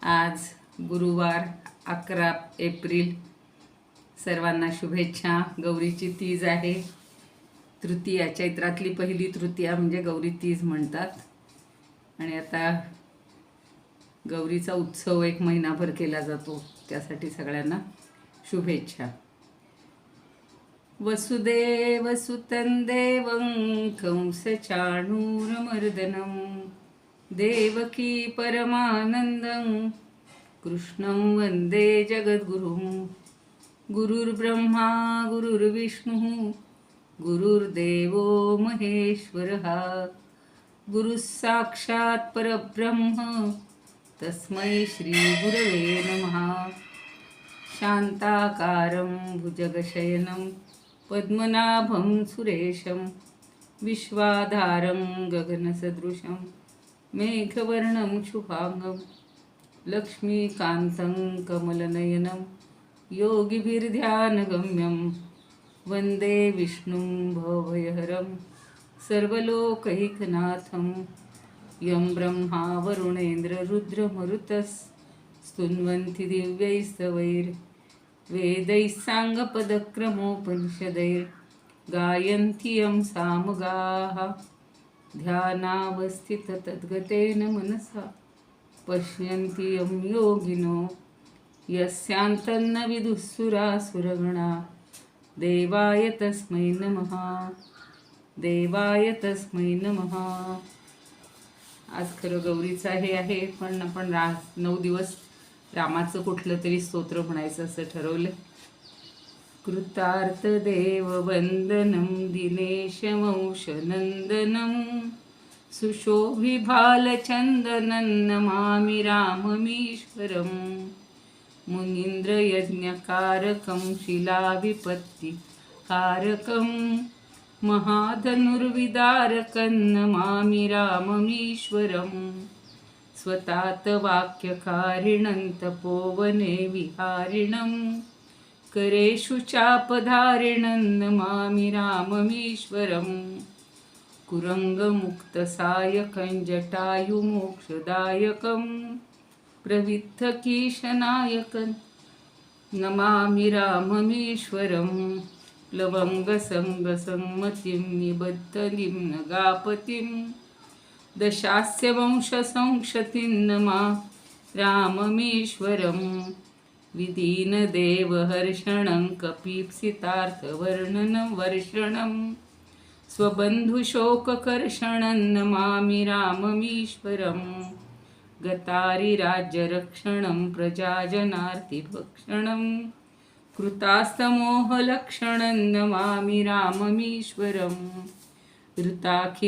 आज गुरुवार 11 एप्रिल. सर्वांना शुभेच्छा. गौरीची तीज आहे. तृतीया, चैत्रातली पहिली तृतीया म्हणजे गौरी तीज म्हणतात. आणि आता गौरीचा उत्सव एक महिनाभर केला जातो, त्यासाठी सगळ्यांना शुभेच्छा. वसुदेवसुतं देवं कंसचाणूरमर्दनं देवकी परमानन्दं कृष्णं वन्दे जगद्गुरुं. गुरुर्ब्रह्मा गुरुर्विष्णुः गुरुर्देवो महेश्वरः गुरुः साक्षात् परब्रह्म तस्मै श्रीगुरवे नमः. शान्ताकारं भुजगशयनं पद्मनाभं सुरेशं विश्वाधारं गगनसदृशं मेघवर्णं शुभांगं लक्ष्मीकान्तं कमलनयनं योगिभिर्ध्यानगम्यं वन्दे विष्णुं भवभयहरं सर्वलोकैकनाथं. यं ब्रह्मा वरुणेन्द्र रुद्रमरुतस् स्तुन्वन्ति दिव्यैस्तवैर् वेदैः साङ्गपदक्रमोपनिषदैर्गायन्ति यं सामगाः. ध्यानावस्थिततद्गतेन मनसा पश्यन्ति यं योगिनो यस्यान्तन्न विदुःसुरासुरगणा. देवाय तस्मै नमः, देवाय तस्मै नमः. आज खरं गौरीचं हे आहे, पण आपण 9 दिवस रामाचं कुठलं तरी स्तोत्र म्हणायचं असं ठरवलं. कृतार्थ देववंदनं दिनेशमंशनन्दनं सुशोभिभालचन्दनं नमामि राममीश्वरं. मुनीन्द्रयज्ञकारकं शिलाविपत्तिकारकं महाधनुर्विदारकं नमामि राममीश्वरं. स्वतात वाक्यकारिणं तपोवने विहारिणं करेषु चापधारिणं नमामि राममीश्वरं. कुरङ्गमुक्तसायकं जटायुमोक्षदायकं प्रवित्तकीशनायकं नमामि राममीश्वरं. प्लवङ्गसङ्गसंमतिं निबद्धलिं नगापतिं दशास्य वंशसंशतिं नमा राममीश्वरं. विदीनदेवहर्षणं कपीप्सितार्थवर्णनं वर्षणं स्वबन्धुशोककर्षणं नमामि राममीश्वरं. गतारिराज्यरक्षणं प्रजाजनार्तिभक्षणं कृतास्तमोहलक्षणं नमामि राममीश्वरं. ऋताखिलाचलार्भरं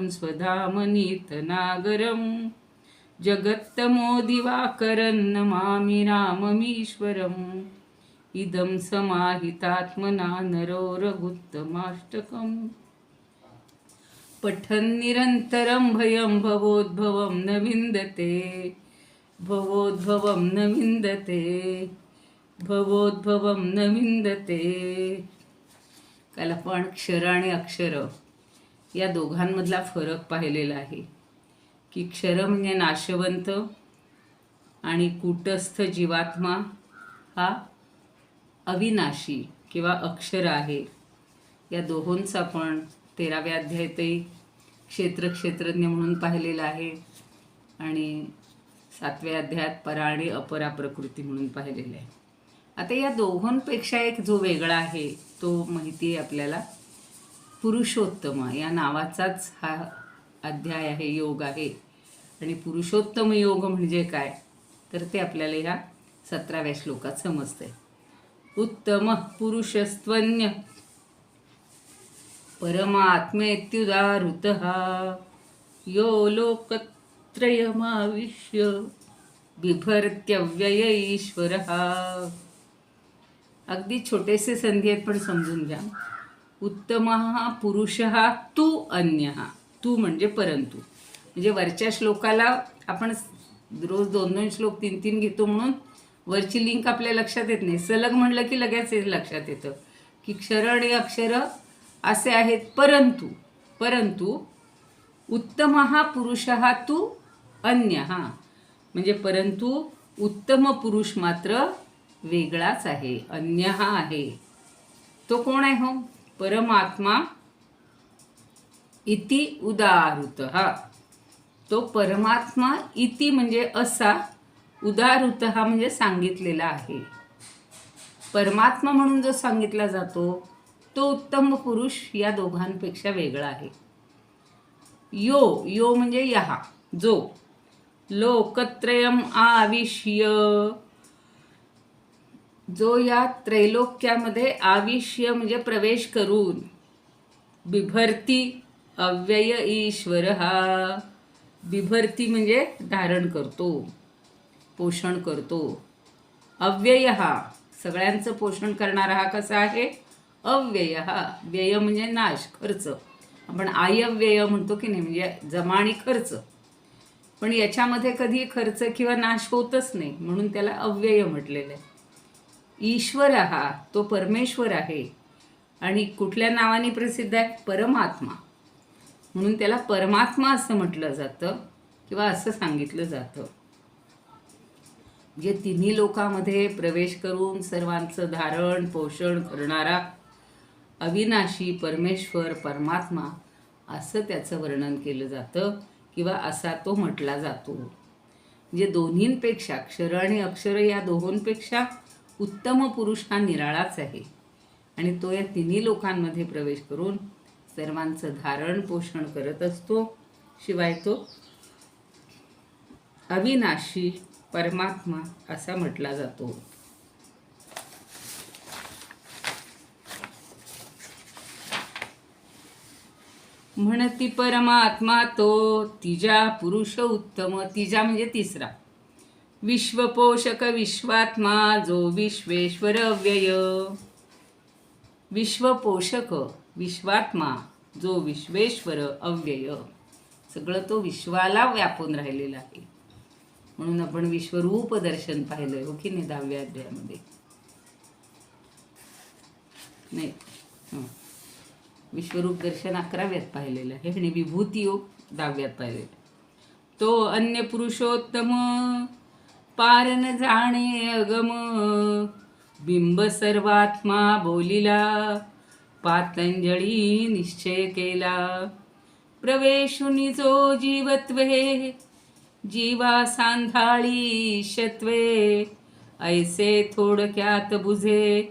स्वधामनीतनागरं जगत्तमोदिवाकरं नमामि राममीश्वरं. इदं समाहितात्मना नरो रघुत्तमाष्टकं पठन्निरन्तरं भयं भवोद्भवं न विन्दते, भवोद्भवं न विन्दते, भवोद्भवं न विन्दते. काल आपण क्षर आणि अक्षर या दोघांमधला फरक पाहिलेला आहे की क्षर म्हणजे नाशवंत आणि कूटस्थ जीवात्मा हा अविनाशी किंवा अक्षर आहे. या दोहोंचा आपण 13व्या अध्यायातही क्षेत्रज्ञ म्हणून पाहिलेला आहे आणि 7व्या अध्यायात परा आणि अपरा प्रकृती म्हणून पाहिलेला आहे. आता या दोघांपेक्षा एक जो वेगळा आहे तो माहिती आहे आपल्याला, पुरुषोत्तम या नावाचाच हा अध्याय आहे, योग आहे. आणि पुरुषोत्तम योग म्हणजे काय तर ते आपल्याला ह्या 17व्या श्लोकात समजतंय. उत्तम पुरुषस्त्वन्य परमात्मेत्युदाहृतः यो लोकत्रयमाविश्य बिभर्त्यव्यय ईश्वरः. अगदी छोटेसे संधी आहेत पण समजून घ्या. उत्तमः पुरुषः तू अन्यः. तू म्हणजे परंतु, म्हणजे वरच्या श्लोकाला आपण रोज 2-2 श्लोक 3-3 घेतो म्हणून वरची लिंक आपल्या लक्षात येत नाही. सलग म्हणलं की लगेच लक्षात येतं की क्षर आणि अक्षर असे आहेत. परंतु उत्तमः पुरुषः तू अन्यः. म्हणजे परंतु उत्तम पुरुष मात्र वेगळाच आहे, अन्य हा आहे. तो कोण आहे हो? परमात्मा इति उदाहृत. हा तो परमात्मा इति म्हणजे असा, उदाहृत हा म्हणजे सांगितलेला आहे. परमात्मा म्हणून जो सांगितला जातो तो उत्तम पुरुष या दोघांपेक्षा वेगळा आहे. यो यो म्हणजे यहा, जो लोकत्रयम आविष्य, जो या त्रैलोक्यामध्ये आविष्य म्हणजे प्रवेश करून, बिभर्ती अव्यय ईश्वर हा, बिभर्ती म्हणजे धारण करतो, पोषण करतो. अव्यय हा सगळ्यांचं पोषण करणारा हा कसा आहे? अव्यय हा. व्यय म्हणजे नाश, खर्च. आपण आयव्यय म्हणतो की नाही, म्हणजे जमा आणि खर्च. पण याच्यामध्ये कधी खर्च किंवा नाश होतच नाही, म्हणून त्याला अव्यय म्हटलेलं आहे. ईश्वर हा तो परमेश्वर आहे आणि कुठल्या नावाने प्रसिद्ध आहे? परमात्मा. म्हणून त्याला परमात्मा असं म्हटलं जातं किंवा असं सांगितलं जातं. जे तिन्ही लोकांमध्ये प्रवेश करून सर्वांचं धारण पोषण करणारा अविनाशी परमेश्वर परमात्मा असं त्याचं वर्णन केलं जातं किंवा असा तो म्हटला जातो. म्हणजे दोन्हींपेक्षा, क्षर आणि अक्षर या दोहोंपेक्षा उत्तम पुरुष हा निराळाच आहे आणि तो या तिन्ही लोकांमध्ये प्रवेश करून सर्वांचं धारण पोषण करत असतो. शिवाय तो अविनाशी परमात्मा असा म्हटला जातो. म्हणती परमात्मा तो तिजा पुरुष उत्तम. तिजा म्हणजे तिसरा. विश्वपोषक विश्वात्मा जो विश्वेश्वर अव्यय. विश्वपोषक विश्वात्मा जो विश्वेश्वर अव्यय. सगळं तो विश्वाला व्यापून राहिलेला आहे. म्हणून आपण विश्वरूप दर्शन पाहिलं हो की नाही 10व्या अध्यायामध्ये. नाही, विश्वरूप दर्शन 11व्यात पाहिलेलं आहे आणि विभूती योग 10व्यात पाहिलेलं. तो अन्य पुरुषोत्तम पार न जाणे अगम. बिंब सर्वात्मा बोलिला पातंजळी निश्चय केला. प्रवेशुनी जो जीवत्वे जीवा सांधाळी शत्वे. ऐसे थोडक्यात बुझे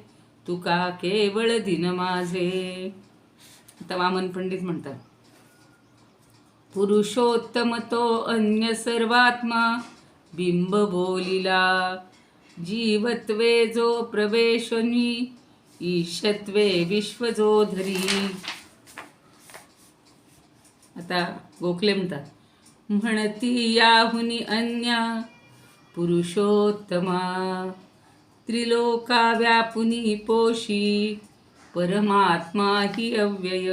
तुका केवळ दिन माझे. आता वामन पंडित म्हणतात, पुरुषोत्तम तो अन्य सर्वात्मा बिंब बोलिला. जीवत्वे जो प्रवेशनी ईशत्वे विश्व जो धरी. आता गोखले म्हणतात, म्हणती याहुनी अन्या पुरुषोत्तमा. त्रिलोका व्यापुनी पोषी परमात्मा ही अव्यय.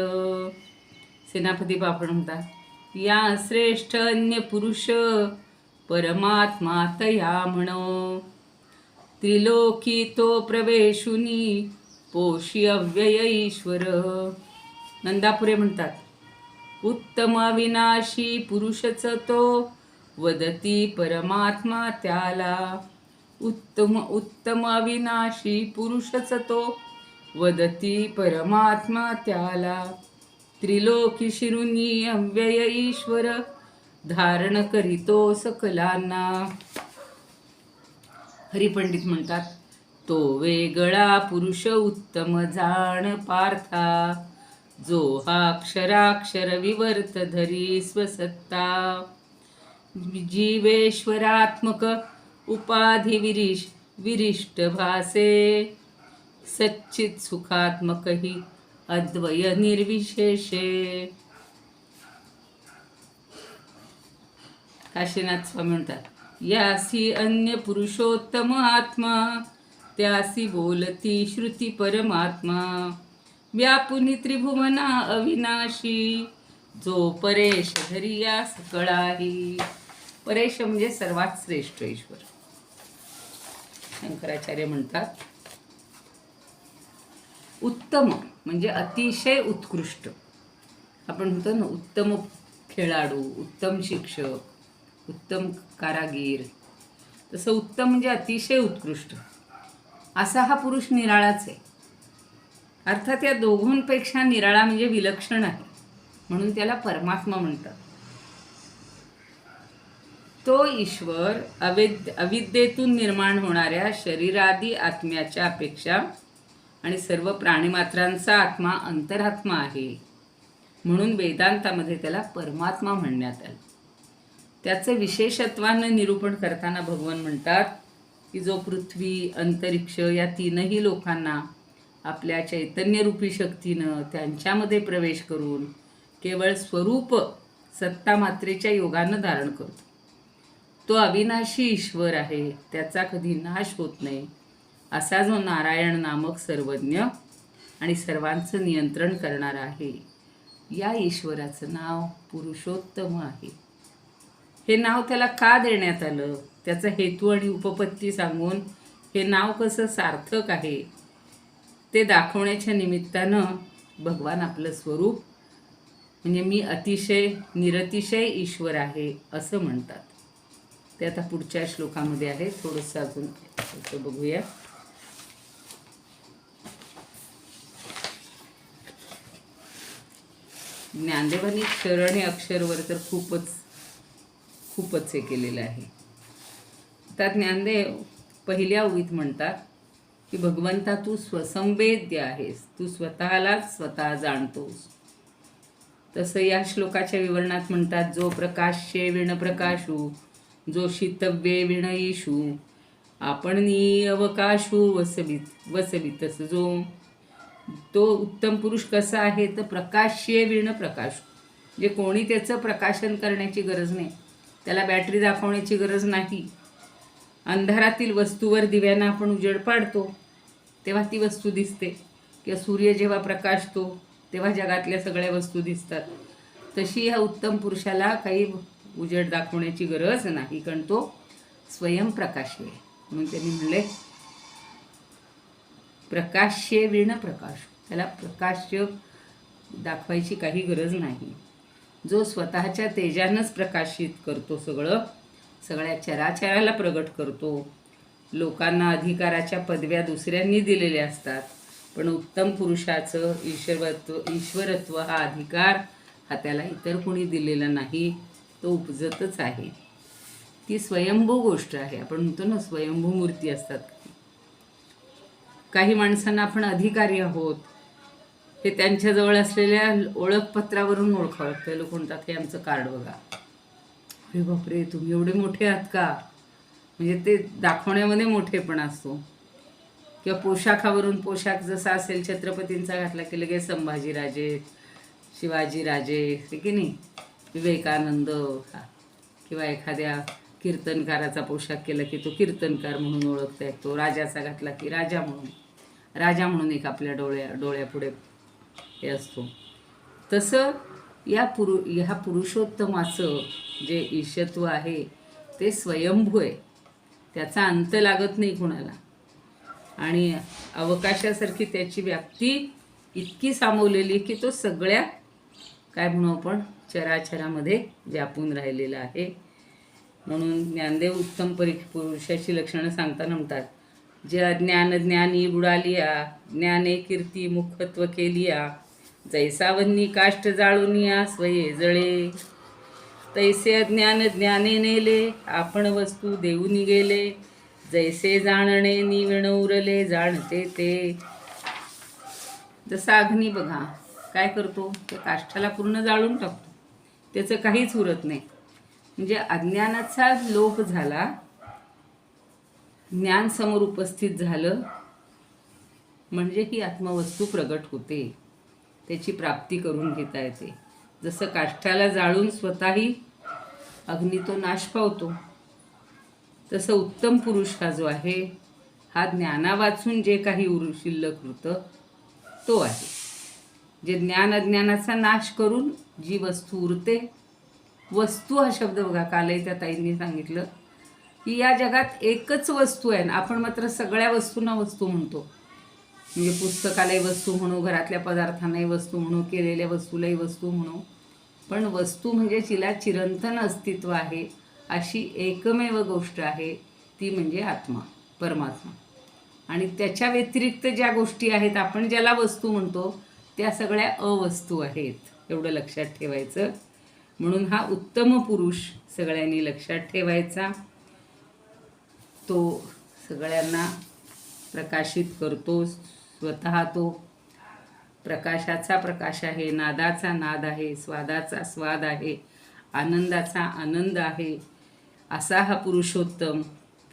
सेनापती बापट म्हणतात, या श्रेष्ठ अन्य पुरुष परमात्मा तया म्हणो. त्रिलोकी तो प्रवेशुनी पोषी अव्यय ईश्वर. नंदापुरे म्हणतात, उत्तम अविनाशी पुरुषच तो वदती परमात्मा त्याला. उत्तम अविनाशी पुरुषच तो वदती परमात्मा त्याला. त्रिलोकी शिरुनी अव्यय ईश्वर धारण करीतो सकलांना. हरिपंडित म्हणतात, तो वेगळा पुरुष उत्तम जाण पार्था. जो हा अक्षराक्षर विवर्त धरी स्वसत्ता. जीवेश्वरात्मक उपाधी विरिष्ट भासे. सच्चित सुखात्मक ही अद्वय निर्विशेषे. काशीनाथ स्वामी म्हणतात, यासी अन्य पुरुषोत्तम आत्मा त्यासी बोलती श्रुती परमात्मा. व्यापुनी त्रिभुवना अविनाशी जो परेश धरिया सकळाही. परेश म्हणजे सर्वात श्रेष्ठ ईश्वर. शंकराचार्य म्हणतात, उत्तम म्हणजे अतिशय उत्कृष्ट. आपण म्हणतो ना, उत्तम खेळाडू, उत्तम शिक्षक, उत्तम कारागीर, तसं उत्तम म्हणजे अतिशय उत्कृष्ट असा हा पुरुष निराळाच आहे. अर्थात या दोघांपेक्षा निराळा म्हणजे विलक्षण आहे, म्हणून त्याला परमात्मा म्हणतात. तो ईश्वर अविद्येतून निर्माण होणाऱ्या शरीरादी आत्म्याच्या अपेक्षा आणि सर्व प्राणीमात्रांचा आत्मा अंतरात्मा आहे, म्हणून वेदांतामध्ये त्याला परमात्मा म्हणण्यात आलं. त्याचं विशेषत्वानं निरूपण करताना भगवान म्हणतात की जो पृथ्वी अंतरिक्ष या तीनही लोकांना आपल्या चैतन्यरूपी शक्तीनं त्यांच्यामध्ये प्रवेश करून केवळ स्वरूप सत्ता मात्रेच्या योगानं धारण करतो, तो अविनाशी ईश्वर आहे, त्याचा कधी नाश होत नाही, असा जो नारायण नामक सर्वज्ञ आणि सर्वांचं नियंत्रण करणारा आहे, या ईश्वराचं नाव पुरुषोत्तम आहे. हे नाव त्याला का देण्यात आलं, त्याचा हेतू आणि उपपत्ती सांगून हे नाव कसं सार्थक आहे ते दाखवण्याच्या निमित्तानं भगवान आपलं स्वरूप म्हणजे मी अतिशय निरतिशय ईश्वर आहे असं म्हणतात. ते आता पुढच्या श्लोकामध्ये आहे. थोडंसं अजून बघूया. ज्ञानदेवांनी क्षर आणि अक्षरवर तर खूपच हे केलेलं आहे. आता ज्ञानदेव पहिल्या ओळीत म्हणतात की भगवंता तू स्वसंवेद्य आहेस, तू स्वतःलाच स्वतः जाणतोस. तसं या श्लोकाच्या विवरणात म्हणतात जो प्रकाश्ये विण प्रकाशू, जो शितव्ये विण ईशू, आपण अवकाशू वसवित. तसं जो तो उत्तम पुरुष कसा आहे तर प्रकाश्ये विण प्रकाशू, जे कोणी त्याचं प्रकाशन करण्याची गरज नाही, त्याला बॅटरी दाखवण्याची गरज नाही. अंधारातील वस्तूवर दिव्यानं आपण उजेड पाडतो तेव्हा ती वस्तू दिसते, किंवा सूर्य जेव्हा प्रकाशतो तेव्हा जगातल्या सगळ्या वस्तू दिसतात. तशी ह्या उत्तम पुरुषाला काही उजेड दाखवण्याची गरज नाही, कारण तो स्वयंप्रकाशी आहे. म्हणून त्यांनी म्हणले प्रकाश्ये विण प्रकाश, त्याला प्रकाश्य दाखवायची काही गरज नाही. जो स्वतःच्या तेजानंच प्रकाशित करतो, सगळ्या चराचराला प्रगट करतो. लोकांना अधिकाराच्या पदव्या दुसऱ्यांनी दिलेल्या असतात, पण उत्तम पुरुषाचं ईश्वरत्व हा अधिकार हा त्याला इतर कोणी दिलेला नाही, तो उपजतच आहे. ती स्वयंभू गोष्ट आहे. आपण म्हणतो ना स्वयंभू मूर्ती असतात. काही माणसांना आपण अधिकारी आहोत हे त्यांच्याजवळ असलेल्या ओळखपत्रावरून ओळखावं लागतं. लोक म्हणतात हे आमचं कार्ड बघा, अरे बापरे तुम्ही एवढे मोठे आहात का, म्हणजे ते दाखवण्यामध्ये मोठेपणा असतो. किंवा पोशाखावरून, पोशाख जसा असेल छत्रपतींचा घातला की लगेच संभाजीराजे, शिवाजीराजे, हे की नाही, विवेकानंद, किंवा एखाद्या कीर्तनकाराचा पोशाख केला की तो कीर्तनकार म्हणून ओळखता येतो. राजाचा घातला की राजा म्हणून एक आपल्या डोळ्यापुढे हे असतो. तसं ह्या पुरुषोत्तमाचं जे ईशत्व आहे ते स्वयंभू आहे, त्याचा अंत लागत नाही कुणाला. आणि अवकाशासारखी त्याची व्याप्ती इतकी सामावलेली की तो सगळ्या काय म्हणू आपण चराचरामध्ये व्यापून राहिलेला आहे. म्हणून ज्ञानदेव उत्तम पुरुषाची लक्षणं सांगताना म्हणतात जे अज्ञान ज्ञानी बुडालिया, ज्ञाने कीर्ती मुखत्व केलिया, जैसावन्नी काष्ट जाळूनिया स्वये जळे, तैसे अज्ञान ज्ञाने नेले, आपण वस्तू देऊनी गेले, जैसे जाणणे निविण उरले जाणते ते. जसा अग्नी बघा काय करतो, त्या काष्ठाला पूर्ण जाळून टाकतो, त्याचं काहीच उरत नाही. म्हणजे अज्ञानाचा लोप झाला, ज्ञान समोर उपस्थित झालं म्हणजे ही आत्मवस्तू प्रगट होते, त्याची प्राप्ती करून घेता येते. जसं काष्ठाला जाळून स्वतःही अग्नी तो नाश पावतो, तसं उत्तम पुरुष हा जो आहे हा ज्ञाना वाचून जे काही शिल्लक होतं तो आहे. जे ज्ञान अज्ञानाचा नाश करून जी वस्तू उरते, वस्तू हा शब्द बघा कालही त्या ताईंनी सांगितलं की या जगात एकच वस्तू आहे, आपण मात्र सगळ्या वस्तूंना वस्तू म्हणतो. म्हणजे पुस्तकालाही वस्तू म्हणू, घरातल्या पदार्थांनाही वस्तू म्हणू, केलेल्या वस्तूलाही वस्तू म्हणू, पण वस्तू म्हणजे तिला चिरंतन अस्तित्व आहे अशी एकमेव गोष्ट आहे ती म्हणजे आत्मा, परमात्मा. आणि त्याच्या व्यतिरिक्त ज्या गोष्टी आहेत, आपण ज्याला वस्तू म्हणतो, त्या सगळ्या अवस्तू आहेत, एवढं लक्षात ठेवायचं. म्हणून हा उत्तम पुरुष सगळ्यांनी लक्षात ठेवायचा. तो सगळ्यांना प्रकाशित करतो. स्वतः तो प्रकाशाचा प्रकाश आहे, नादाचा नाद आहे, स्वादाचा स्वाद आहे, आनंदाचा आनंद आहे. असा हा पुरुषोत्तम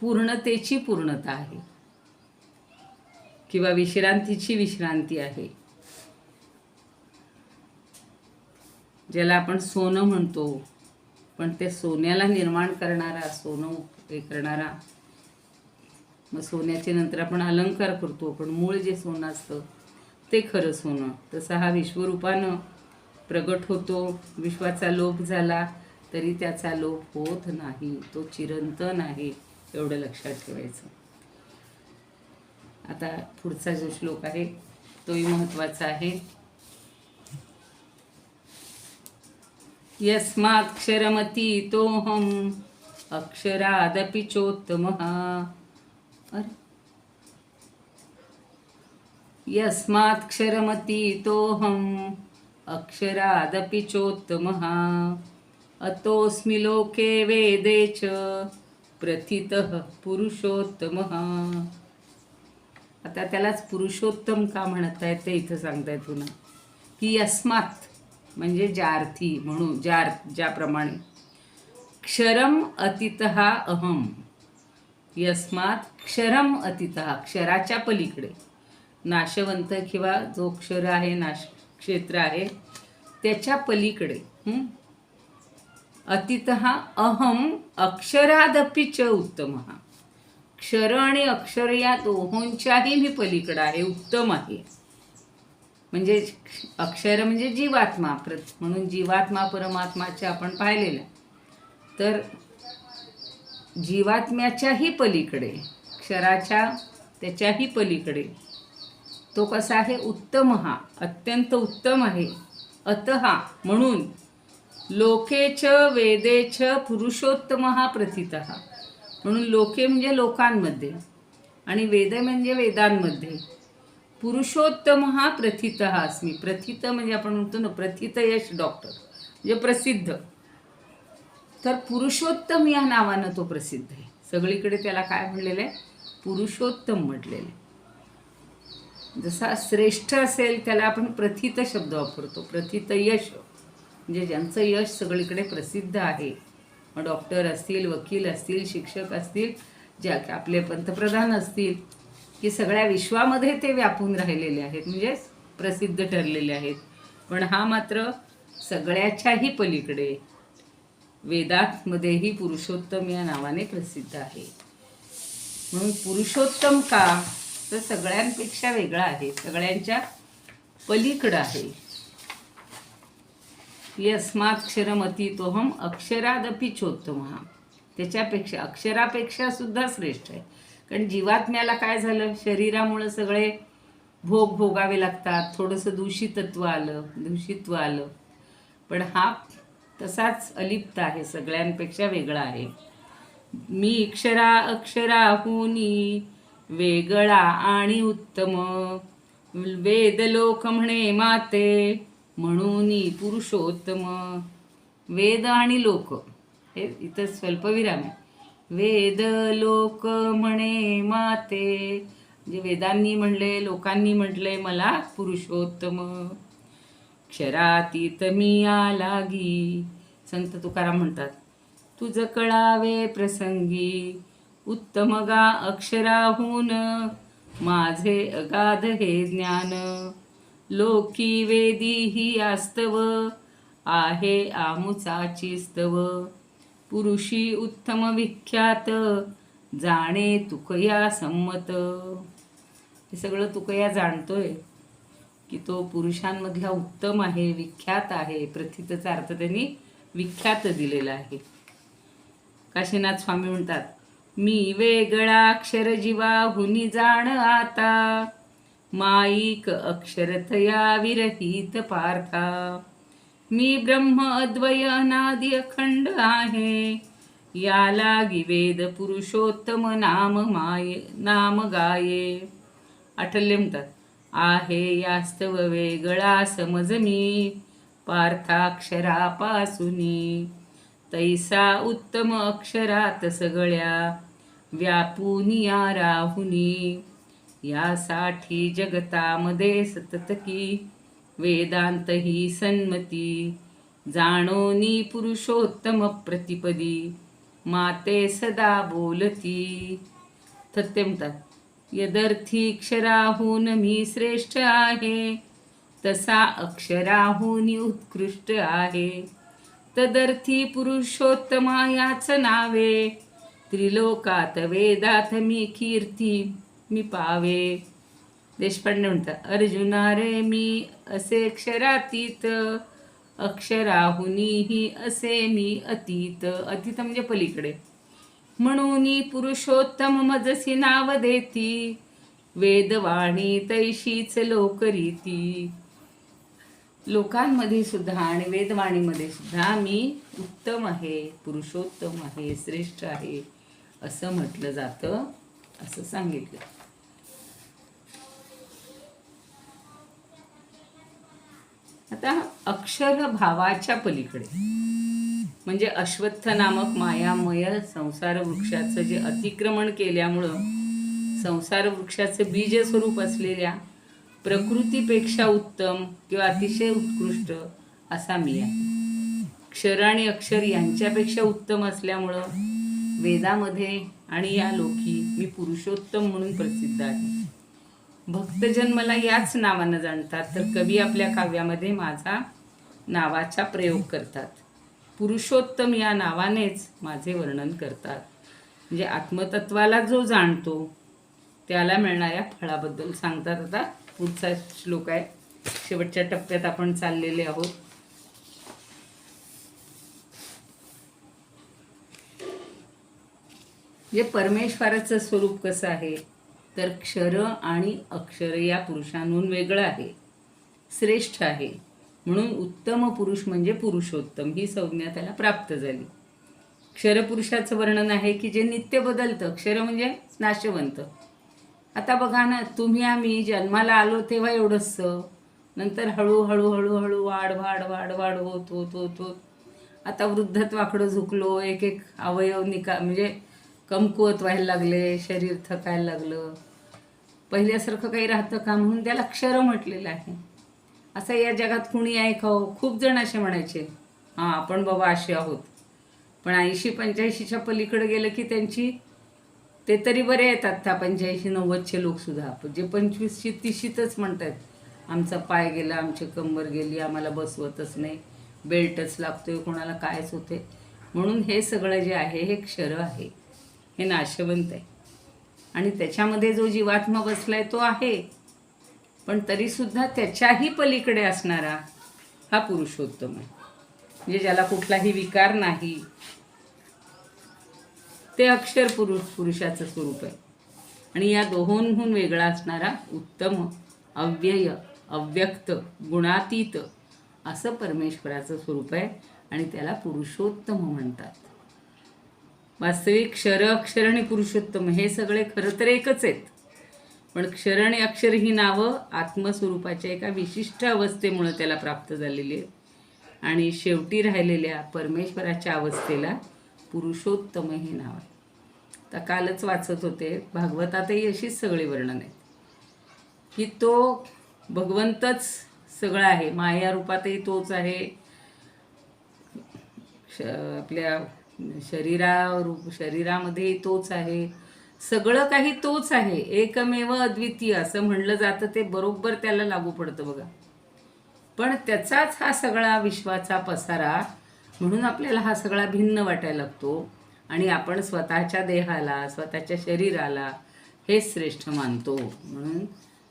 पूर्णतेची पूर्णता आहे, किंवा विश्रांतीची विश्रांती आहे. ज्याला आपण सोनं म्हणतो, पण ते सोन्याला निर्माण करणारा, सोनं हे करणारा, मग सोन्याचे नंतर आपण अलंकार करतो, पण मूळ जे सोनं असतं ते खरं सोनं. तसा हा विश्वरूपानं प्रगट होतो. विश्वाचा लोप झाला तरी त्याचा लोप होत नाही, तो चिरंतन आहे, एवढं लक्षात ठेवायचं. आता पुढचा जो श्लोक आहे तोही महत्त्वाचा आहे. यस्माक्षरमतीतोऽहम् अक्षरादपि चोत्तमः. यस्माक्षरमतीतोऽहम् अक्षरादपि चोत्तमः अतोऽस्मि लोके वेदे च प्रथितः पुरुषोत्तमः. आता त्यालाच पुरुषोत्तम का म्हणत आहेत ते इथं सांगतायत पुन्हा, की यस्मात म्हणजे ज्यार्थी, म्हणून ज्याप्रमाणे, क्षरम अतितः अहम. यस्मात क्षरम अतितः, क्षराच्या पलीकडे, नाशवंत किंवा जो क्षर आहे, क्षेत्र आहे, त्याच्या पलीकडे. अतितः अहम अक्षरादपि च उत्तमः. क्षर आणि अक्षर या दोहोंच्याही मी पलीकडे आहे, उत्तम आहे. म्हणजे अक्षर म्हणजे जीवात्मा, म्हणून जीवात्मा परमात्माच्या आपण पाहिलेलं. तर जीवात्म्याच्याही पलीकडे, क्षराच्या त्याच्याही पलीकडे तो कसा आहे, उत्तम, हा अत्यंत उत्तम आहे. अतः म्हणून लोकेच वेदेच पुरुषोत्तम हा प्रथितः. म्हणून लोके म्हणजे लोकांमध्ये, आणि वेद म्हणजे वेदांमध्ये, पुरुषोत्तम हा प्रथितः अस्मि. प्रथित म्हणजे आपण म्हणतो ना, प्रथित यश डॉक्टर म्हणजे प्रसिद्ध. तर पुरुषोत्तम या नावानं तो प्रसिद्ध आहे सगळीकडे. त्याला काय म्हणलेलं आहे, पुरुषोत्तम म्हटलेलं आहे. जसा श्रेष्ठ असेल त्याला आपण प्रथित शब्द वापरतो. प्रथित यश म्हणजे ज्यांचं यश सगळीकडे प्रसिद्ध आहे. मग डॉक्टर असतील, वकील असतील, शिक्षक असतील, जे आपले पंतप्रधान असतील, की सगळ्या विश्वामध्ये ते व्यापून राहिलेले आहेत, म्हणजे प्रसिद्ध ठरलेले आहेत. पण हा मात्र सगळ्याच्याही पलीकडे वेदांमध्येही पुरुषोत्तम या नावाने प्रसिद्ध आहे. म्हणून पुरुषोत्तम का, तर सगळ्यांपेक्षा वेगळा आहे, सगळ्यांच्या पलीकडं आहे. यस्माक्षरमतीतोऽहम् अक्षरादपि चोत्तमः. त्याच्यापेक्षा, अक्षरापेक्षा सुद्धा श्रेष्ठ आहे. कारण जीवात्म्याला काय झालं, शरीरामुळं सगळे भोग भोगावे लागतात, थोडंसं दूषितत्व आलं. पण हा तसाच अलिप्त आहे, सगळ्यांपेक्षा वेगळा आहे. मी अक्षराहुनी वेगळा आणि उत्तम, वेदलोक म्हणे माते म्हणून पुरुषोत्तम. वेद आणि लोक हे इथं स्वल्पविराम आहे. वेद लोक म्हणे माते, म्हणजे वेदांनी म्हणले, लोकांनी म्हटले मला पुरुषोत्तम. क्षरातीत मी लागी, संत तुकाराम म्हणतात, तुझ कळावे प्रसंगी, उत्तम गा अक्षराहून माझे अगाध हे ज्ञान. लोकी वेदी ही आस्तव, आहे आमुचाची स्तव. पुरुषी उत्तम विख्यात, जाणे तुकया संमत. हे सगळं तुकया जाणतोय की तो पुरुषांमधला उत्तम आहे, विख्यात आहे. प्रथितचा अर्थ त्यांनी विख्यात दिलेला आहे. काशीनाथ स्वामी म्हणतात, मी वेगळा अक्षर जीवा हुनी जाण आता, माईक अक्षरथया विरहित पार्था. मी ब्रह्म अद्वय अनादि अखंड आहे, या लागी वेद पुरुषोत्तम नाम गाये. आठवले म्हणतात, आहे यास्तव वेगळा समज मी पार्थाक्षरापासूनी. तैसा उत्तम अक्षरात सगळ्या व्यापूनिया राहुनी. यासाठी जगतामध्ये सततकी वेदांत ही सन्मती. जाणोनी पुरुषोत्तम प्रतिपदी माते सदा बोलती. तथ्य म्हणतात, यदर्थी क्षराहून मी श्रेष्ठ आहे तसा अक्षराहून उत्कृष्ट आहे. तदर्थी पुरुषोत्तमा याच नावे त्रिलोकात वेदात मी कीर्ती मी पावे. देशपांडे म्हणतात, अर्जुना रे मी असे अक्षरातीत अक्षराहुनीही असे मी अतीत. अतीत म्हणजे पलीकडे. म्हणून पुरुषोत्तम मजसी नाव देती वेदवाणी तैशीच लोकरीती. लोकांमध्ये सुद्धा आणि वेदवाणीमध्ये सुद्धा मी उत्तम आहे, पुरुषोत्तम आहे, श्रेष्ठ आहे असं म्हटलं जातं, असं सांगितलं. आता अक्षर भावाच्या पलीकडे म्हणजे अश्वत्थ नामक मायामय संसार वृक्षाचं जे अतिक्रमण केल्यामुळं संसार वृक्षाचं बीज स्वरूप असलेल्या प्रकृतीपेक्षा उत्तम किंवा अतिशय उत्कृष्ट असा मी आहे. क्षर आणि अक्षर यांच्यापेक्षा उत्तम असल्यामुळं वेदामध्ये आणि या लोकी मी पुरुषोत्तम म्हणून प्रसिद्ध आहे. भक्तजन मला याच नावानं जाणतात, तर कवी आपल्या काव्यामध्ये माझा नावाचा प्रयोग करतात. पुरुषोत्तम या नावानेच माझे वर्णन करतात. म्हणजे आत्मतत्वाला जो जाणतो त्याला मिळणाऱ्या फळाबद्दल सांगतात. आता पुढचा श्लोक आहे, शेवटच्या टप्प्यात आपण चाललेले आहोत. जे परमेश्वराचं स्वरूप कसं आहे, तर क्षर आणि अक्षर या पुरुषांहून वेगळं आहे, श्रेष्ठ आहे. म्हणून उत्तम पुरुष म्हणजे पुरुषोत्तम ही संज्ञा त्याला प्राप्त झाली. क्षरपुरुषाचं वर्णन आहे की जे नित्य बदलतं. क्षर म्हणजे नाशवंत. आता बघा ना, तुम्ही आम्ही जन्माला आलो तेव्हा एवढंच, नंतर हळूहळू हळूहळू वाढ वाढ वाढ वाढ होत होत होत होत आता वृद्धत्वाकडं झुकलो. एक एक अवयव म्हणजे कमकुवत व्हायला लागले, शरीर थकायला लागलं. पहिल्यासारखं काही राहतं का म्हणून त्याला क्षर म्हटलेलं आहे. असं या जगात कुणी आहे का हो? खूप जण असे म्हणायचे, हां आपण बाबा असे आहोत. पण 80-85च्या पलीकडे गेलं की त्यांची ते तरी बरे येतात. त्या 85-90चे लोकसुद्धा जे 25-30च म्हणतात, आमचा पाय गेला, आमची कंबर गेली, आम्हाला बसवतच नाही, बेल्टच लागतोय, कोणाला कायच होते. म्हणून हे सगळं जे आहे हे क्षर आहे, हे नाशवंत आहे. आणि त्याच्यामध्ये जो जीवात्मा बसलाय तो आहे, पण तरीसुद्धा त्याच्याही पलीकडे असणारा हा पुरुषोत्तम आहे. म्हणजे ज्याला कुठलाही विकार नाही, ते अक्षर पुरुषाचं स्वरूप आहे. आणि या दोहोंहून वेगळा असणारा उत्तम, अव्यय, अव्यक्त, गुणातीत असं परमेश्वराचं स्वरूप आहे आणि त्याला पुरुषोत्तम म्हणतात. वास्तविक क्षर, अक्षर आणि पुरुषोत्तम हे सगळे खरं तर एकच आहेत. पण क्षर आणि अक्षर ही नावं आत्मस्वरूपाच्या एका विशिष्ट अवस्थेमुळे त्याला प्राप्त झालेली आहेत आणि शेवटी राहिलेल्या परमेश्वराच्या अवस्थेला पुरुषोत्तम हे नाव आहे. आता कालच वाचत होते, भागवतातही अशीच सगळी वर्णन आहेत की तो भगवंतच सगळं आहे. माया रूपातही तोच आहे, आपल्या शरीरामध्येही तोच आहे, सगळं काही तोच आहे. एकमेव अद्वितीय असं म्हणलं जातं, ते बरोबर त्याला लागू पडतं बघा. पण त्याचाच हा सगळा विश्वाचा पसारा, म्हणून आपल्याला हा सगळा भिन्न वाटायला लागतो आणि आपण स्वतःच्या देहाला, स्वतःच्या शरीराला हे श्रेष्ठ मानतो. म्हणून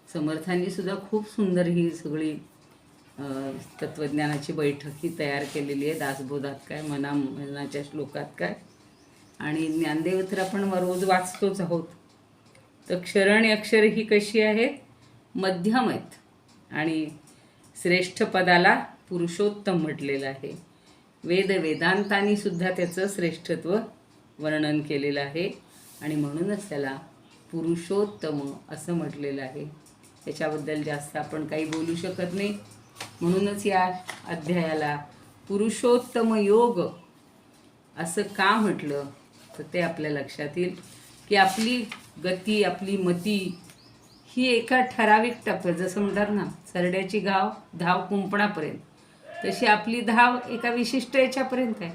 समर्थांनी सुद्धा खूप सुंदर ही सगळी तत्त्वज्ञानाची बैठक ही तयार केलेली आहे. दासबोधात काय, मनाच्या श्लोकात काय, आणि ज्ञानदेव तर आपण रोज वाचतोच आहोत. तर क्षर आणि अक्षर ही कशी आहेत? मध्यम आहेत. आणि श्रेष्ठ पदाला पुरुषोत्तम म्हटलेलं आहे. वेदांतांनी सुद्धा त्याचं श्रेष्ठत्व वर्णन केलेलं आहे आणि म्हणूनच त्याला पुरुषोत्तम असं म्हटलेलं आहे. त्याच्याबद्दल जास्त आपण काही बोलू शकत नाही. म्हणूनच या अध्यायाला पुरुषोत्तम योग असं का म्हटलं तर ते आपल्या लक्षात येईल की आपली गती, आपली मती ही एका ठराविक टप्प्यात, जसं म्हणतात ना सरड्याची धाव कुंपणापर्यंत, तशी आपली धाव एका विशिष्ट याच्यापर्यंत आहे.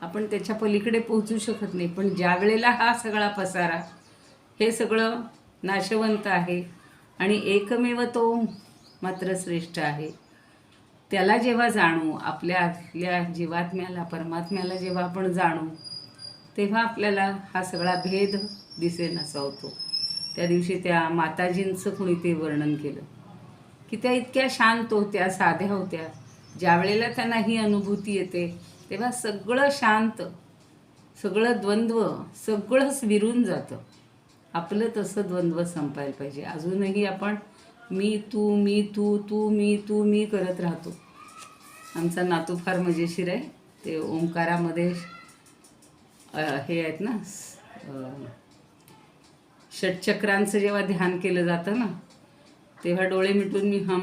आपण त्याच्या पलीकडे पोहोचू शकत नाही. पण ज्या वेळेला हा सगळा पसारा, हे सगळं नाशवंत आहे आणि एकमेव तो मात्र श्रेष्ठ आहे, त्याला जेव्हा जाणू, आपल्या जीवात्म्याला, परमात्म्याला जेव्हा आपण जाणू, तेव्हा आपल्याला हा सगळा भेद दिसेनासा होतो. त्या दिवशी त्या माताजींचं कुणी ते वर्णन केलं की त्या इतक्या शांत होत्या, साध्या होत्या. ज्या वेळेला त्यांना ही अनुभूती येते तेव्हा सगळं शांत, सगळं द्वंद्व, सगळंच विरून जातं. आपलं तसं द्वंद्व संपायला पाहिजे. अजूनही आपण मी तू, मी तू, तू मी, तू मी करत राहतो. आमचा नातू फार मजेशीर आहे. ते ओंकारामध्ये हे आहेत ना, षटचक्रांचं जेव्हा ध्यान केलं जातं ना, तेव्हा डोळे मिटून मी हम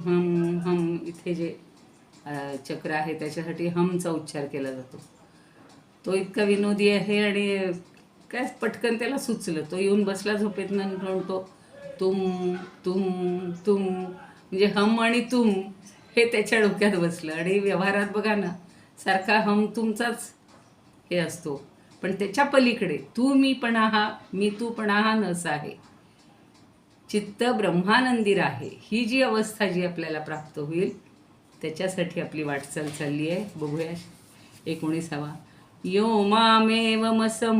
हम हम, इथे जे चक्र आहे त्याच्यासाठी हमचा उच्चार केला जातो. तो इतका विनोदी आहे आणि काय पटकन त्याला सुचलं. तो येऊन बसला झोपेतनं आणि म्हणतो तुम तुम तुम, म्हणजे हम आणि तुम हे त्याच्या डोक्यात बसलं. आणि व्यवहारात बघा ना, सारखा हम तुमचाच हे असतो, पण त्याच्या पलीकडे तू मी पण हा, मी तू पण हा नस आहे. चित्त ब्रह्मानंदीर आहे. ही जी अवस्था जी आपल्याला प्राप्त होईल त्याच्यासाठी आपली वाटचाल चालली आहे. बघूया 19वा. यो मामेवमसम्मूढो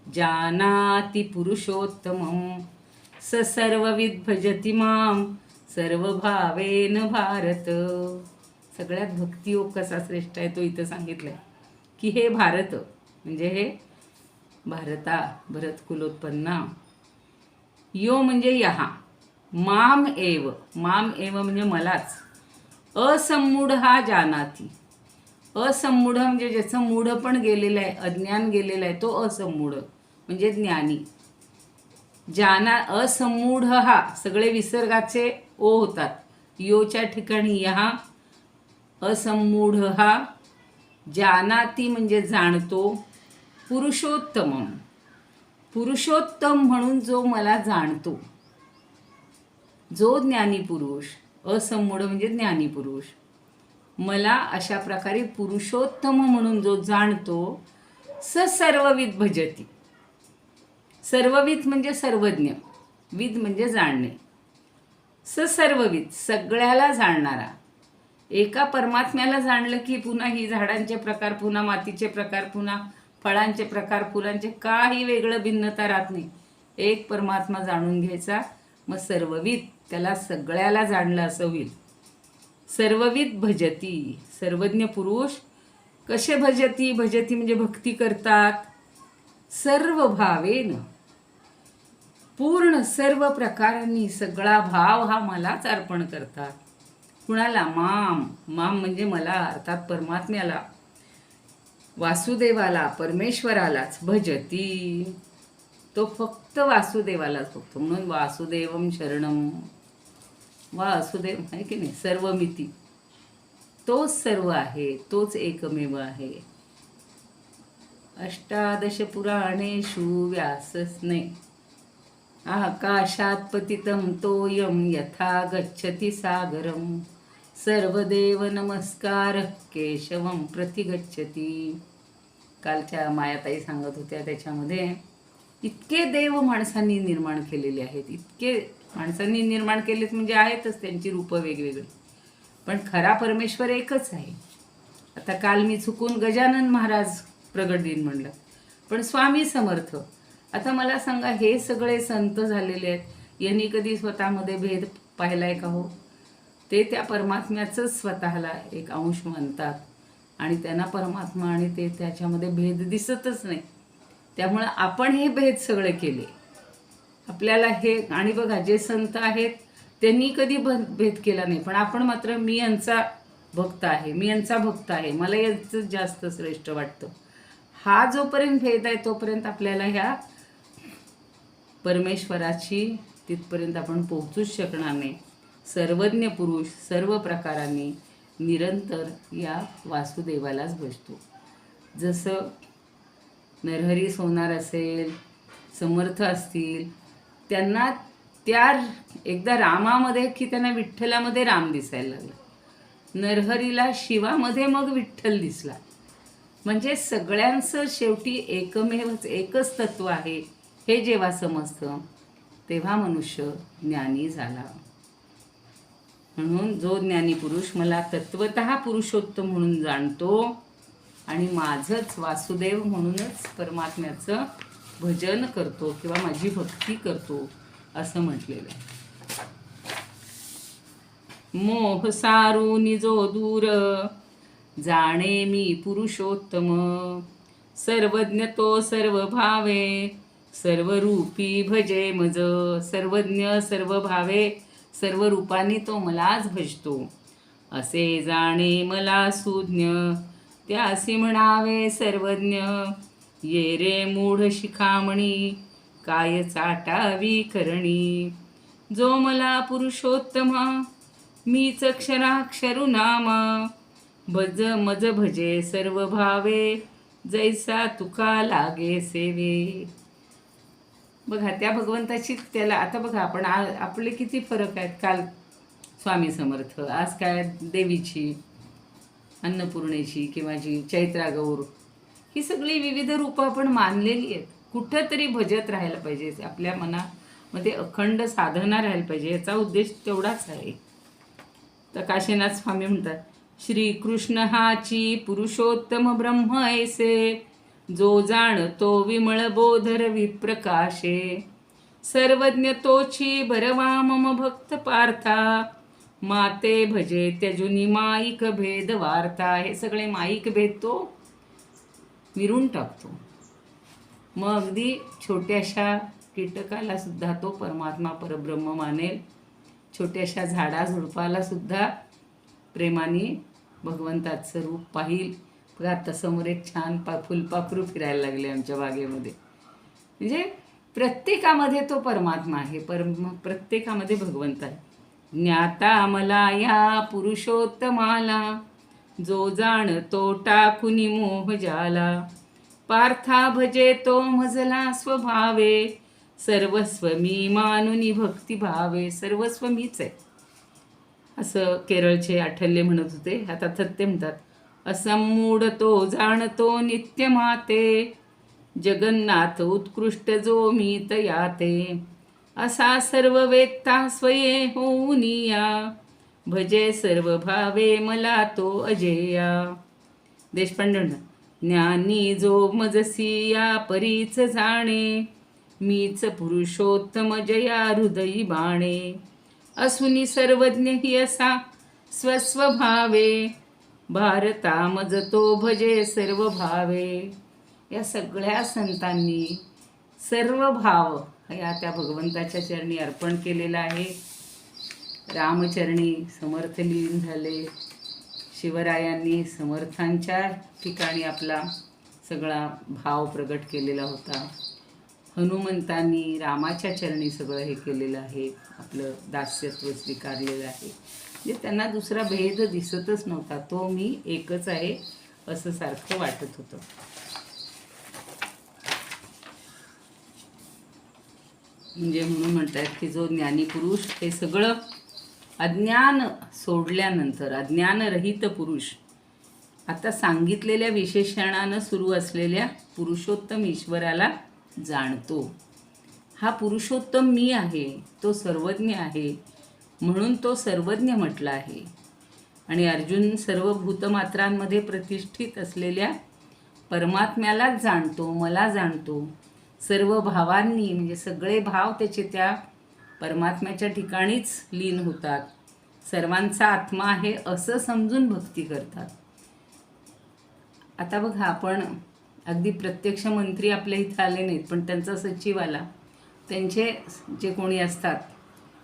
जानाति पुरुषोत्तमं स सर्वविद भजति मां सर्वभावेन भारत. सगळ्यात भक्तियोग कसा श्रेष्ठ आहे तो इथं सांगितलंय की हे भारत म्हणजे हे भरत कुलोत्पन्ना. यो म्हणजे यहा, माम एव, माम एव म्हणजे मलाच, असम्मूढ हा जानाती. असम्मूढ म्हणजे ज्याचं मूढ पण गेलेलं आहे, अज्ञान गेलेलं आहे, तो असम्मूढ म्हणजे ज्ञानी. असम्मूढ हा, सगळे विसर्गाचे ओ होतात. योच्या ठिकाणी यहा, असम्मूढ हा, जानाती म्हणजे जाणतो, पुरुषोत्तमम, पुरुषोत्तम म्हणून जो मला जाणतो, जो ज्ञानी पुरुष. असम्मूढ म्हणजे ज्ञानी पुरुष. मला अशा प्रकारे पुरुषोत्तम म्हणून जो जाणतो, स सर्वविद भजती. सर्वविद म्हणजे सर्वज्ञ, विद म्हणजे जाणणे. स सर्वविद सगळ्याला जाणणारा. एका परमात्म्याला जाणलं की पुन्हा ही झाडांचे प्रकार, पुन्हा मातीचे प्रकार, पुन्हा फळांचे प्रकार, फुलांचे काही वेगळं भिन्नता राहत नाही. एक परमात्मा जाणून घ्यायचा, मग सर्वविद, त्याला सगळ्याला जाणलं असं होईल. सर्वविद भजती, सर्वज्ञ पुरुष कसे भजती. भजती म्हणजे भक्ती करतात. सर्व भावेन, पूर्ण सर्व प्रकारांनी सगळा भाव हा मलाच अर्पण करतात. कुणाला? माम, माम म्हणजे मला, अर्थात परमात्म्याला, वासुदेवाला, परमेश्वरालाच. भजती, तो फक्त वासुदेवालाच बघतो. म्हणून वासुदेवम शरणम, वासुदेव आहे की नाही, सर्वमिती, तोच सर्व आहे, तोच एकमेव आहे. अष्टादश पुराणेषु व्यासस्ने आकाशात पतितं तोयं यथा गच्छति सागरं सर्वदेव नमस्कार केशवं प्रति गच्छति. कालच्या मायाताई सांगत होत्या त्याच्यामध्ये इतके देव माणसांनी निर्माण केलेले आहेत. इतके माणसांनी निर्माण केलेत म्हणजे आहेतच त्यांची रूपं वेगवेगळी, पण खरा परमेश्वर एकच आहे. आता काल मी चुकून गजानन महाराज प्रगट दिन म्हणलं, पण स्वामी समर्थ. आता मला सांगा, हे सगळे संत झालेले आहेत, यांनी कधी स्वतःमध्ये भेद पाहिलाय का हो? ते त्या परमात्म्याचंच स्वतःला एक अंश मानतात आणि त्यांना परमात्मा आणि ते त्याच्यामध्ये भेद दिसतच नाही. त्यामुळं आपण हे भेद सगळे केले आपल्याला हे. आणि बघा, जे संत आहेत त्यांनी कधी भेद केला नाही, पण आपण मात्र मी यांचा भक्त आहे, मी यांचा भक्त आहे, मला यांचं जास्त श्रेष्ठ वाटतं, हा जोपर्यंत भेद आहे तोपर्यंत आपल्याला ह्या परमेश्वराची तिथपर्यंत आपण पोहोचूच शकणार नाही. सर्वज्ञ पुरुष सर्व प्रकारांनी निरंतर या वासुदेवालाच भजतो. जसं नरहरी सोनार असेल, समर्थ असतील, त्यांना त्या एकदा रामामध्ये की त्यांना विठ्ठलामध्ये राम दिसायला लागला, नरहरीला शिवामध्ये मग विठ्ठल दिसला. म्हणजे सगळ्यांचं शेवटी एकमेवच एकच तत्व आहे हे जेव्हा समजतं तेव्हा मनुष्य ज्ञानी झाला. म्हणून जो ज्ञानी पुरुष मला तत्वतः पुरुषोत्तम म्हणून जाणतो आणि माझंच वासुदेव म्हणूनच परमात्म्याचं भजन करतो किंवा माझी भक्ती करतो असं म्हटलेलं आहे. मोह सारून जो दूर जाणे मी पुरुषोत्तम, सर्वज्ञ तो सर्व भावे सर्व रूपी भजे मज. सर्वज्ञ सर्व भावे सर्व रूपाने तो मलाच भजतो. असे जाणे मला सुज्ञ त्यासी म्हणावे सर्वज्ञ. ये रे मूढ शिखामणी काय चाटावी करणी. जो मला पुरुषोत्तमा मीच अक्षराक्षरु नामा. भज मज भजे सर्व भावे जैसा तुका लागे सेवे. बघा त्या भगवंताची त्याला आता बघा आपण आपले किती फरक आहेत. काल स्वामी समर्थ, आज काय देवीची अन्नपूर्णेची किंवा जी चैत्रागौर, ही सगळी विविध रूपं आपण मानलेली आहेत. कुठंतरी भजत राहायला पाहिजे, आपल्या मनामध्ये अखंड साधना राहायला पाहिजे, याचा उद्देश तेवढाच आहे. तर काशीनाथ स्वामी म्हणतात, श्रीकृष्ण हाची पुरुषोत्तम ब्रह्म ऐसे. जो जाणतो विमळ बोधर विप्रकाशे. सर्वज्ञ तोची भरवा मम भक्त पार्था. माते भजे त्यजुनी माईक भेद वार्ता. हे सगळे माईक भेद तो विरून टाकतो. मग अगदी छोट्याशा कीटकाला सुद्धा तो परमात्मा परब्रह्म मानेल. छोट्याशा झाडाझुडपाला सुद्धा प्रेमाने भगवंताचं रूप पाहिल. बघा आता समोर एक छान फुलपाखरू फिरायला लागले आमच्या बागेमध्ये. म्हणजे प्रत्येकामध्ये तो परमात्मा आहे, प्रत्येकामध्ये भगवंत आहे. ज्ञाता मला या पुरुषोत्तमाला. जो जाणतो टाकुनी मोह जाला. पार्था भजे तो मजला स्वभावे. सर्वस्व मी मानुनी भक्ती भावे. सर्वस्व मीच आहे असं केरळचे आठल्य म्हणत होते. आता थत्ते म्हणतात, असमूढ तो जाणतो नित्य माते. जगन्नाथ उत्कृष्ट जो मी तयाते. असा सर्व वेत्ता स्वये होऊनिया. भजे सर्व भावे मला तो अजेया. देशपांडे म्हणतात, ज्ञानी जो मजसी या परीच जाणे. मीच पुरुषोत्तम जया हृदयी बाणे. असुनी सर्वज्ञ ही असा स्वस्वभावे. भारता मज तो भजे सर्व भावे. या सगळ्या संतांनी सर्व भाव या त्या भगवंताच्या चरणी अर्पण केलेला आहे. रामचरणी समर्थ लीन झाले. शिवरायांनी समर्थांच्या ठिकाणी आपला सगळा भाव प्रगट केलेला होता. हनुमंतांनी रामाच्या चरणी सगळं हे केलेलं आहे, आपलं दास्यत्व स्वीकारलेलं आहे. म्हणजे त्यांना दुसरा भेद दिसतच नव्हता. तो मी एकच आहे असं सारखं वाटत होतं. म्हणजे म्हणून म्हणतात की जो ज्ञानी पुरुष हे सगळं अज्ञान सोडल्यानंतर, अज्ञानरहित पुरुष आता सांगितलेल्या विशेषणानं सुरू असलेल्या पुरुषोत्तम ईश्वराला जाणतो. हा पुरुषोत्तम मी आहे, तो सर्वज्ञ आहे, म्हणून तो सर्वज्ञ म्हटला आहे. आणि अर्जुन सर्व भूतमात्रांमध्ये प्रतिष्ठित असलेल्या परमात्म्यालाच जाणतो, मला जाणतो. सर्व भावांनी, म्हणजे सगळे भाव त्याचे त्या परमात्म्याच्या ठिकाणीच लीन होतात. सर्वांचा आत्मा आहे असं समजून भक्ती करतात. आता बघा, आपण अगदी प्रत्यक्ष मंत्री आपल्या इथं आले नाहीत, पण त्यांचा सचिव आला, त्यांचे जे कोणी असतात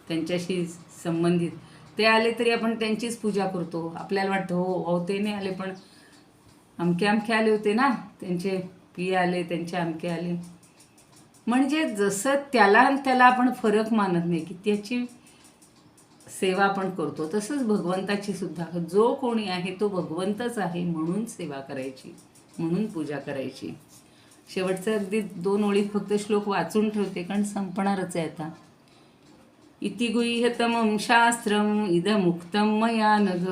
त्यांच्याशी संबंधित ते आले तरी आपण त्यांचीच पूजा करतो. आपल्याला वाटतं हो ते नाही आले पण अमके आले होते ना, त्यांचे पी आले, त्यांचे अमके आले. म्हणजे जसं त्याला आपण फरक मानत नाही की त्याची सेवा आपण करतो, तसंच भगवंताची सुद्धा जो कोणी आहे तो भगवंतच आहे म्हणून सेवा करायची, म्हणून पूजा करायची. शेवटचं अगदी 2 ओळीत फक्त श्लोक वाचून ठेवते, कारण संपणारच आहे आता. इति गुह्यतमं शास्त्रम् इदमुक्तं मया नघ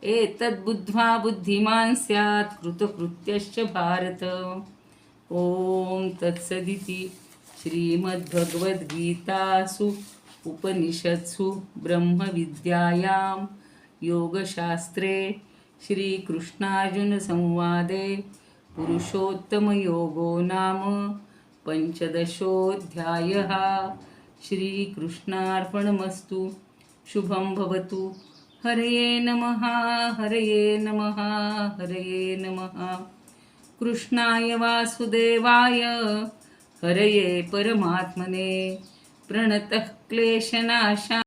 एतद्बुद्ध्वा बुद्धिमान् स्यात् कृतकृत्यश्च भारत. ओम तत्सदिति. श्रीमद्भगवद्गीतासु उपनिषत्सु ब्रह्मविद्यायां योगशास्त्रे श्रीकृष्णार्जुनसंवादे पुरुषोत्तमयोगो नाम 15ोऽध्यायः. श्रीकृष्णार्पणमस्तु. शुभं भवतु. हरये नमः. हरये नमः. हरये नमः. कृष्णाय वासुदेवाय हरये परमात्मने प्रणतः क्लेशनाशा